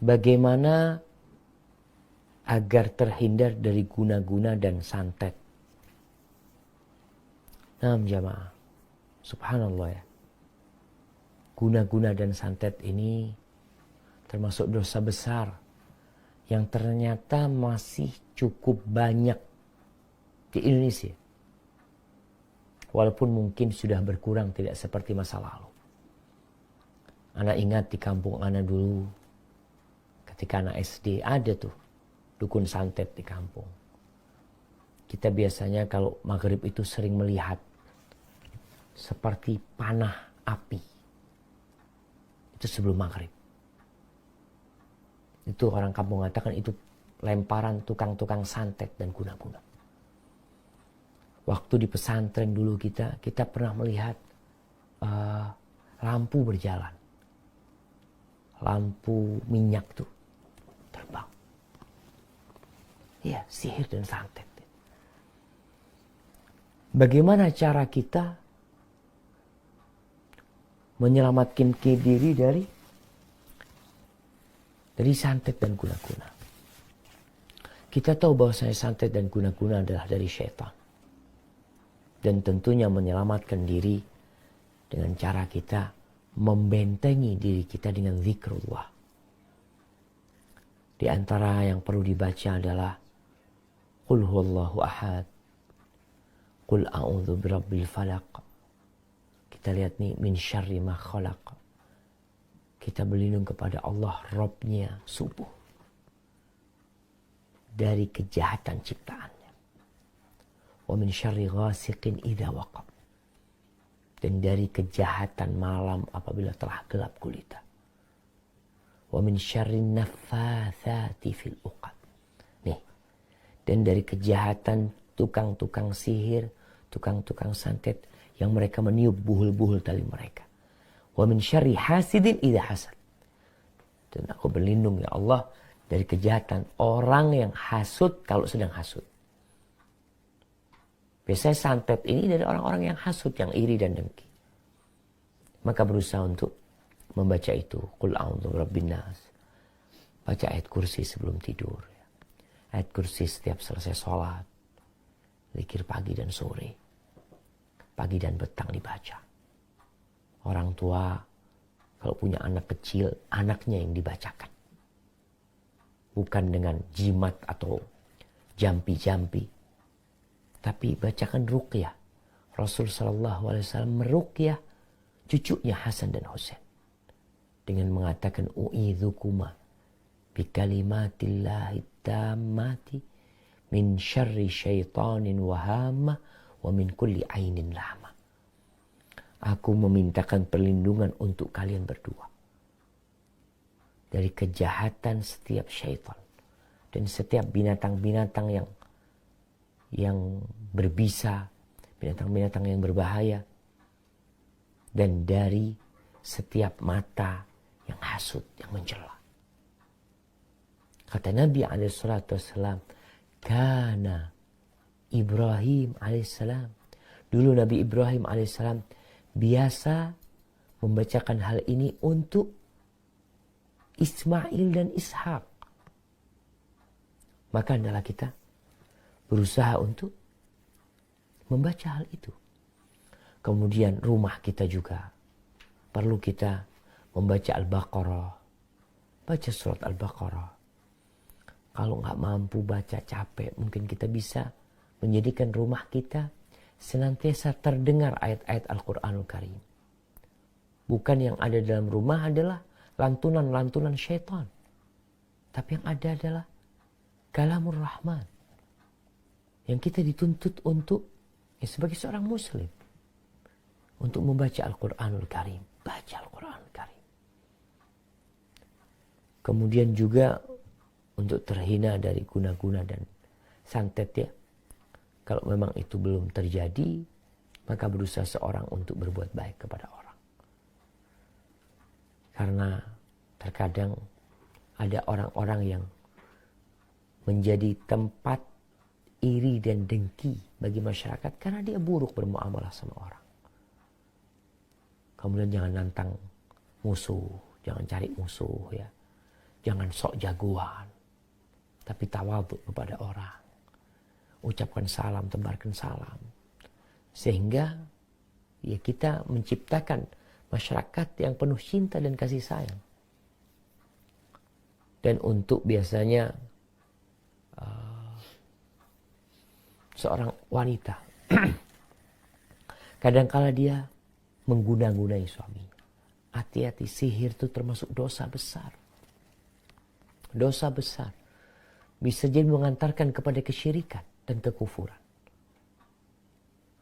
bagaimana agar terhindar dari guna-guna dan santet. Nah, jamaah, subhanallah ya. Guna-guna dan santet ini termasuk dosa besar yang ternyata masih cukup banyak di Indonesia. Walaupun mungkin sudah berkurang, tidak seperti masa lalu. Anak ingat di kampung anak dulu, ketika anak SD ada tuh dukun santet di kampung. Kita biasanya kalau maghrib itu sering melihat seperti panah api. Itu sebelum maghrib. Itu orang kampung mengatakan itu lemparan tukang-tukang santet dan guna-guna. Waktu di pesantren dulu kita pernah melihat lampu berjalan. Lampu minyak tuh terbang. Iya, sihir dan santet. Bagaimana cara kita menyelamatkan diri dari santet dan guna-guna? Kita tahu bahwasanya santet dan guna-guna adalah dari syaitan. Dan tentunya menyelamatkan diri dengan cara kita membentengi diri kita dengan zikrullah. Di antara yang perlu dibaca adalah Qul huwallahu ahad, Qul a'udzu birabbil falaq. Kita lihat nih, min syarri ma khalaq. Kita berlindung kepada Allah, Rabbnya subuh, dari kejahatan ciptaannya. Wa min syarri ghasiqin idza waqab. Dan dari kejahatan malam apabila telah gelap gulita. Wa min syarri naffatsati fil uqad. Nih. Dan dari kejahatan tukang-tukang sihir, tukang-tukang santet yang mereka meniup buhul-buhul tali mereka. Wa min syarri hasidin idza hasad. Dan aku berlindung ya Allah dari kejahatan orang yang hasud kalau sedang hasud. Biasanya santet ini dari orang-orang yang hasud, yang iri dan dengki. Maka berusaha untuk membaca itu. Qul a'udzu birabbin nas. Baca ayat kursi sebelum tidur. Ayat kursi setiap selesai sholat. Zikir pagi dan sore. Pagi dan petang dibaca. Orang tua kalau punya anak kecil, anaknya yang dibacakan. Bukan dengan jimat atau jampi-jampi. Tapi bacakan ruqyah. Rasul SAW meruqyah cucunya Hasan dan Husain. Dengan mengatakan u'idzukuma bikalimatillahi tammati min syarri syaitanin wahama wa min kulli ainin lama. Aku memintakan perlindungan untuk kalian berdua. Dari kejahatan setiap syaitan. Dan setiap binatang-binatang yang berbisa, binatang-binatang yang berbahaya, dan dari setiap mata yang hasud, yang mencela. Kata Nabi SAW, Kana Ibrahim alaihissalam. Dulu Nabi Ibrahim alaihissalam biasa membacakan hal ini untuk Ismail dan Ishak. Maka adalah kita berusaha untuk membaca hal itu. Kemudian rumah kita juga perlu kita membaca Al-Baqarah. Baca surat Al-Baqarah. Kalau nggak mampu baca capek, mungkin kita bisa menjadikan rumah kita senantiasa terdengar ayat-ayat Al-Quranul Karim. Bukan yang ada dalam rumah adalah lantunan-lantunan syaitan. Tapi yang ada adalah Kalamur Rahman. Yang kita dituntut untuk, sebagai seorang muslim, untuk membaca Al-Quranul Karim. Baca Al-Quranul Karim. Kemudian juga untuk terhina dari guna-guna dan santet ya. Kalau memang itu belum terjadi, maka berusaha seorang untuk berbuat baik kepada orang. Karena terkadang ada orang-orang yang menjadi tempat iri dan dengki bagi masyarakat karena dia buruk bermuamalah sama orang. Kemudian jangan nantang musuh, jangan cari musuh ya. Jangan sok jagoan, tapi tawadhu kepada orang. Ucapkan salam, tebarkan salam. Sehingga ya kita menciptakan masyarakat yang penuh cinta dan kasih sayang. Dan untuk biasanya seorang wanita kadangkala dia mengguna-gunai suaminya. Hati-hati, sihir itu termasuk dosa besar. Dosa besar. Bisa jadi mengantarkan kepada kesyirikan dan kekufuran.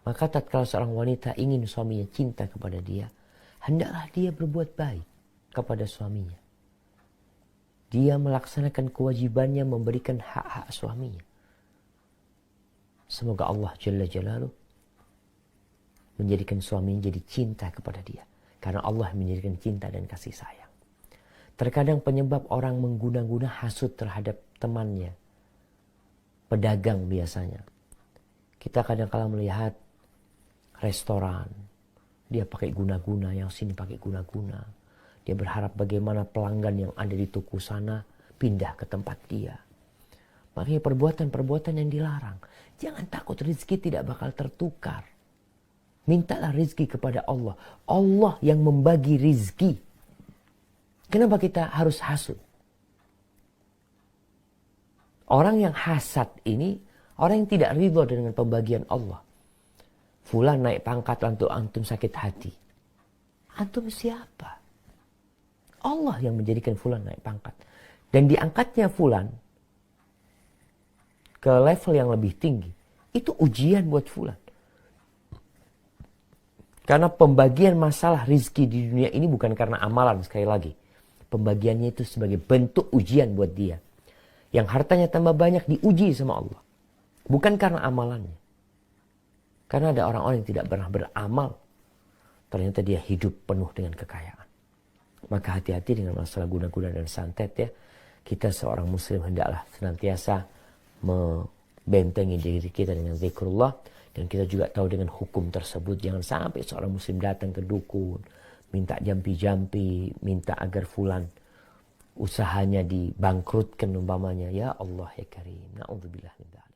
Maka tatkala seorang wanita ingin suaminya cinta kepada dia, hendaklah dia berbuat baik kepada suaminya. Dia melaksanakan kewajibannya memberikan hak-hak suaminya. Semoga Allah Jalla Jalaluh menjadikan suaminya jadi cinta kepada dia. Karena Allah menjadikan cinta dan kasih sayang. Terkadang penyebab orang mengguna-guna hasut terhadap temannya. Pedagang biasanya. Kita kadang-kala melihat restoran. Dia pakai guna-guna, yang sini pakai guna-guna. Dia berharap bagaimana pelanggan yang ada di toko sana pindah ke tempat dia. Makanya perbuatan-perbuatan yang dilarang. Jangan takut, rezeki tidak bakal tertukar. Mintalah rezeki kepada Allah. Allah yang membagi rezeki. Kenapa kita harus hasud? Orang yang hasad ini, orang yang tidak ridho dengan pembagian Allah. Fulan naik pangkat untuk antum sakit hati. Antum siapa? Allah yang menjadikan fulan naik pangkat. Dan diangkatnya fulan ke level yang lebih tinggi. Itu ujian buat fulan. Karena pembagian masalah rizki di dunia ini bukan karena amalan, sekali lagi. Pembagiannya itu sebagai bentuk ujian buat dia. Yang hartanya tambah banyak diuji sama Allah. Bukan karena amalannya. Karena ada orang-orang yang tidak pernah beramal. Ternyata dia hidup penuh dengan kekayaan. Maka hati-hati dengan masalah guna-guna dan santet ya. Kita seorang muslim hendaklah senantiasa membentengi diri kita dengan zikrullah. Dan kita juga tahu dengan hukum tersebut. Jangan sampai seorang muslim datang ke dukun. Minta jampi-jampi. Minta agar fulan usahanya dibangkrutkan umpamanya. Ya Allah ya Karim. Na'udzubillah min dzalik.